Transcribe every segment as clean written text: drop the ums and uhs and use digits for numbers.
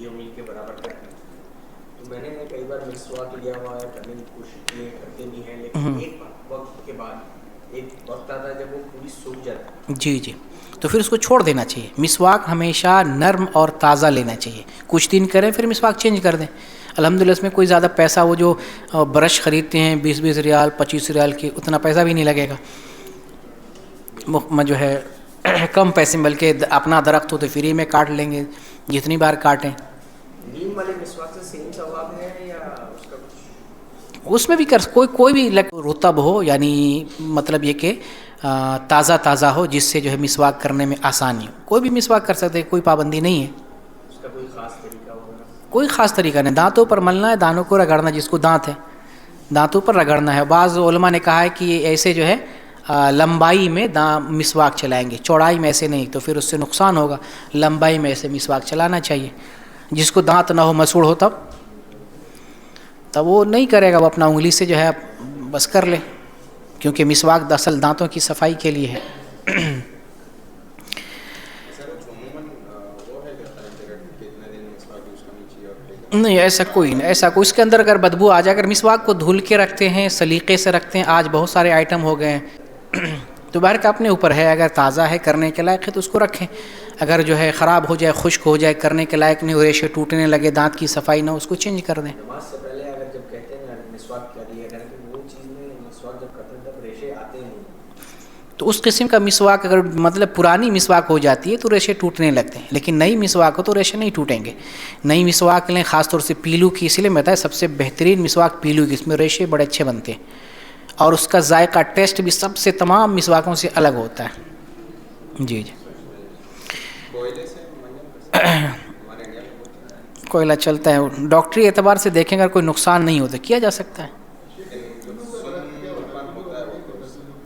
یہ انگلی کے برابر کرنا ہے. تو میں نے کئی بار مسواک لیا ہوا ہے, کرنے کی کوشش کی ہے, کرتے بھی ہیں, لیکن ایک وقت کے بعد ایک وقت آتا ہے جب وہ پوری سوکھ جاتی ہے. جی جی, تو پھر اس کو چھوڑ دینا چاہیے. مسواک ہمیشہ نرم اور تازہ لینا چاہیے. کچھ دن کریں پھر مسواک چینج کر دیں. الحمدللہ اس میں کوئی زیادہ پیسہ, وہ جو برش خریدتے ہیں 20 ریال 25 ریال کی, اتنا پیسہ بھی نہیں لگے گا. جو ہے کم پیسے میں, بلکہ اپنا درخت ہو تو فری میں کاٹ لیں گے جتنی بار کاٹیں. نیم والے مسواک سے سیم ثواب ہے یا اس کا کچھ؟ اس میں بھی کوئی بھی رطب ہو, یعنی مطلب یہ کہ تازہ ہو, جس سے جو ہے مسواک کرنے میں آسانی ہو. کوئی بھی مسواک کر سکتے, کوئی پابندی نہیں ہے. اس کا کوئی خاص طریقہ ہوگا؟ کوئی خاص طریقہ نہیں. دانتوں پر ملنا ہے, دانتوں کو رگڑنا, جس کو دانت ہے دانتوں پر رگڑنا ہے. بعض علماء نے کہا ہے کہ ایسے جو ہے لمبائی میں مسواک چلائیں گے, چوڑائی میں ایسے نہیں, تو پھر اس سے نقصان ہوگا. لمبائی میں ایسے مسواک چلانا چاہیے. جس کو دانت نہ ہو, مسوڑ ہو, تب وہ نہیں کرے گا, وہ اپنا انگلی سے جو ہے بس کر لے, کیونکہ مسواک اصل دانتوں کی صفائی کے لیے ہے. نہیں, ایسا کوئی نہیں, اس کے اندر اگر بدبو آ جائے, اگر مسواک کو دھل کے رکھتے ہیں, سلیقے سے رکھتے ہیں, آج بہت سارے آئٹم ہو گئے ہیں, تو باہر کا اپنے اوپر ہے. اگر تازہ ہے, کرنے کے لائق ہے, تو اس کو رکھیں. اگر جو ہے خراب ہو جائے, خشک ہو جائے, کرنے کے لائق نہیں, ریشے ٹوٹنے لگے, دانت کی صفائی نہ, اس کو چینج کر دیں. نماز سے پہلے اگر جب کہتے ہیں مسواک کریے, اگر وہ چیز میں مسواک جب کرتے ہیں تب ریشے آتے ہیں, تو اس قسم کا مسواک اگر مطلب پرانی مسواک ہو جاتی ہے تو ریشے ٹوٹنے لگتے ہیں. لیکن نئی مسواک ہو تو ریشے نہیں ٹوٹیں گے. نئی مسواک لیں, خاص طور سے پیلو کی, اس لیے میں بتایا سب سے بہترین مسواک پیلو کی, اس میں ریشے بڑے اچھے بنتے ہیں, اور اس کا ذائقہ ٹیسٹ بھی سب سے تمام مسواکوں سے الگ ہوتا ہے. جی جی, کوئلہ چلتا ہے, ڈاکٹری اعتبار سے دیکھیں اگر کوئی نقصان نہیں ہوتا کیا جا سکتا ہے.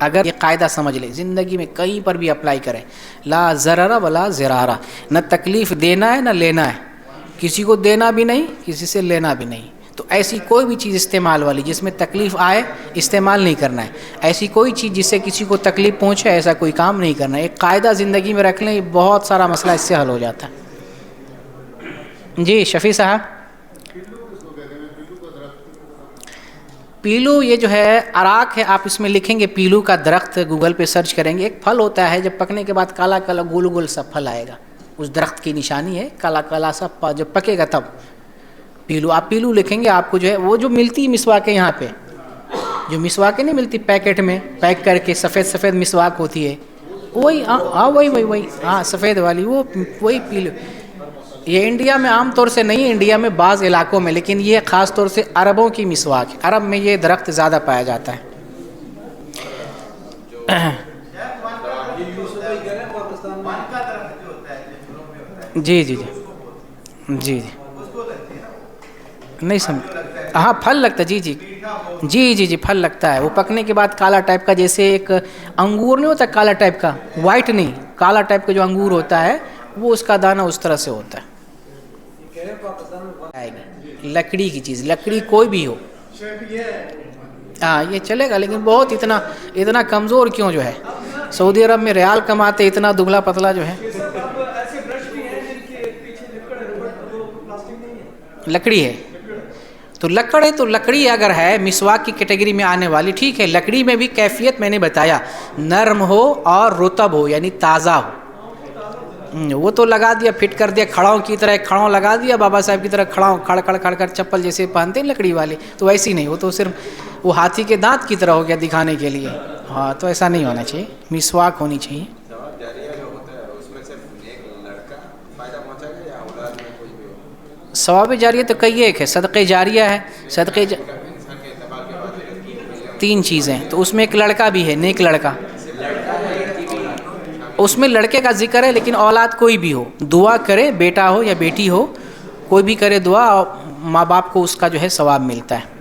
اگر یہ قاعدہ سمجھ لیں, زندگی میں کہیں پر بھی اپلائی کریں, لا ضرر ولا ضرارہ, نہ تکلیف دینا ہے نہ لینا ہے, کسی کو دینا بھی نہیں, کسی سے لینا بھی نہیں. تو ایسی کوئی بھی چیز استعمال والی جس میں تکلیف آئے, استعمال نہیں کرنا ہے. ایسی کوئی چیز جس سے کسی کو تکلیف پہنچے, ایسا کوئی کام نہیں کرنا ہے. ایک قاعدہ زندگی میں رکھ لیں, بہت سارا مسئلہ اس سے حل ہو جاتا ہے. جی شفیع صاحب, پیلو یہ جو ہے اراک ہے, آپ اس میں لکھیں گے پیلو کا درخت, گوگل پہ سرچ کریں گے. ایک پھل ہوتا ہے, جب پکنے کے بعد کالا کالا گول گول سا پھل آئے گا, اس درخت کی نشانی ہے, کالا کالا سا جب پکے گا تب پیلو. آپ پیلو لکھیں گے, آپ کو جو ہے وہ جو ملتی مسواک ہے, یہاں پہ جو مسواکیں نہیں ملتی پیکٹ میں پیک کر کے, سفید مسواک ہوتی ہے, وہی, ہاں وہی, ہاں سفید والی, وہی پیلو. یہ انڈیا میں عام طور سے نہیں, انڈیا میں بعض علاقوں میں, لیکن یہ خاص طور سے عربوں کی مسواک ہے. عرب میں یہ درخت زیادہ پایا جاتا ہے. جی جی جی جی جی, نہیں سمجھ, ہاں پھل لگتا ہے, جی پھل لگتا ہے. وہ پکنے کے بعد کالا ٹائپ کا, جیسے ایک انگور نہیں ہوتا کالا ٹائپ کا, وائٹ نہیں, کالا ٹائپ کا جو انگور ہوتا ہے, وہ اس کا دانہ اس طرح سے ہوتا ہے. لکڑی کی چیز, لکڑی کوئی بھی ہو, ہاں یہ چلے گا, لیکن بہت اتنا کمزور کیوں جو ہے. سعودی عرب میں ریال کماتے, اتنا دبلا پتلا جو ہے. لکڑی ہے تو لکڑی اگر ہے مسواک کی کیٹیگری میں آنے والی, ٹھیک ہے. لکڑی میں بھی کیفیت میں نے بتایا, نرم ہو اور رطب ہو, یعنی تازہ ہو. وہ تو لگا دیا, فٹ کر دیا کھڑاؤں کی طرح, ایک کھڑاؤں لگا دیا بابا صاحب کی طرح, کھڑاؤں کھڑ کر چپل جیسے پہنتے ہیں لکڑی والے, تو ایسی نہیں. وہ تو صرف وہ ہاتھی کے دانت کی طرح ہو گیا دکھانے کے لیے. ہاں تو ایسا نہیں ہونا چاہیے, مسواک ہونی چاہیے. ثواب جاریہ تو کئی ایک ہے, صدقہ جاریہ ہے, تین چیزیں. تو اس میں ایک لڑکا بھی ہے, نیک لڑکا, اس میں لڑکے کا ذکر ہے, لیکن اولاد کوئی بھی ہو, دعا کرے, بیٹا ہو یا بیٹی ہو, کوئی بھی کرے دعا, ماں باپ کو اس کا جو ہے ثواب ملتا ہے.